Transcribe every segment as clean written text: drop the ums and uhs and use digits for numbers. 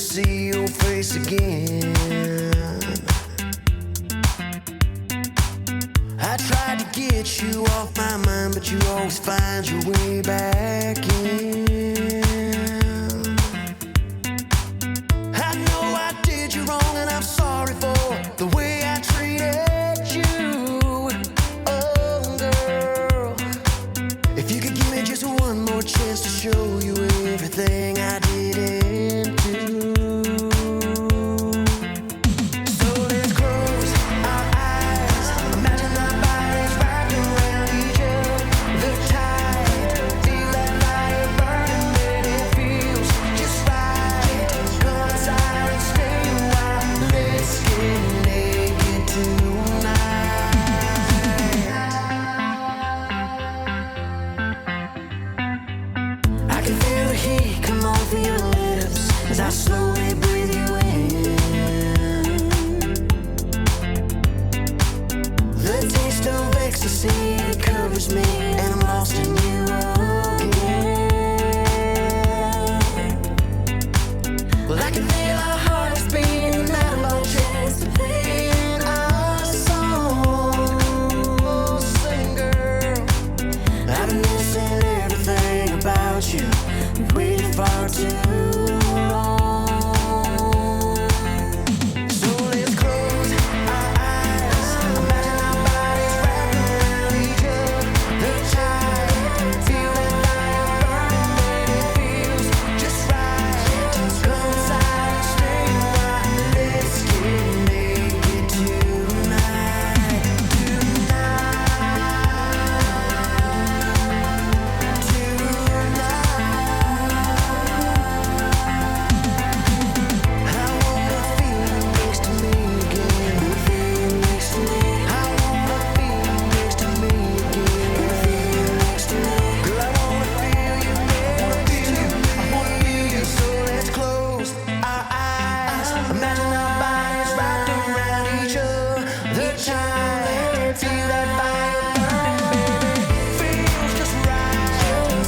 see your face again. I tried to get you off my mind, but you always find your way back in. I know I did you wrong, and I'm sorry for the way I treated you. Oh, girl, if you could give me just one more chance to show you everything I didn't do. So let's close our eyes, imagine our bodies wrapped around each other tight. Feel that fire burning, and it feels just right. Come inside and stay a while. Let's get naked tonight. I can feel the heat come off of your lips as I slowly breathe you in. The taste of ecstasy covers me, and I'm lost in you again. Well, I can feel our hearts beating, not a long chance to play our song. Sing, girl, I've been missing everything about you, waiting far too long. So let's close our eyes, imagine our bodies wrapped around each other tight. Feel that fire burning, and it feels just right. Come inside and stay a while. Let's get naked tonight. I wanna feel you next to me again. Feel you next to me. I wanna feel you next to me again. Feel you next to me. Girl, I wanna feel you next to me. I wanna feel you. So let's close our eyes, imagine our bodies wrapped around each other tight. Feel that fire burning, baby. Feels just right.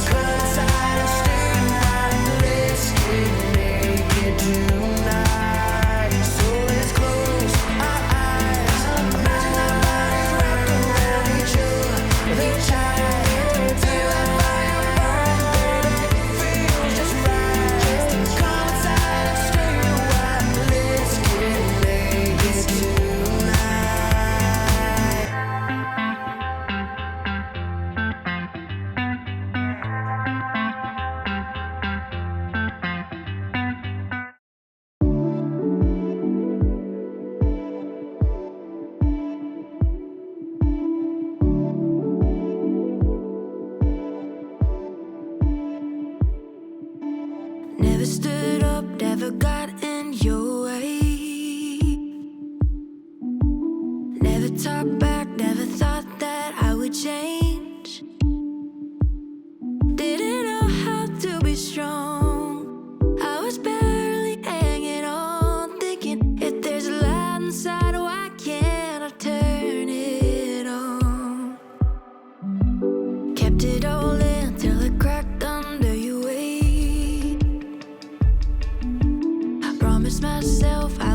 Come inside and stay a while. Let's get naked tonight. So let's close our eyes, imagine our bodies wrapped around each other tight. Feel that fire burning, baby. Feels just right. Come inside and stay a while. Let's get naked tonight. Never stood up, never got in your way. Never talked back, never thought that I would change. Didn't know how to be strong. I was barely hanging on, thinking if there's a light inside, why can't I turn it on? Kept it all in till it cracked under your weight. Promised myself I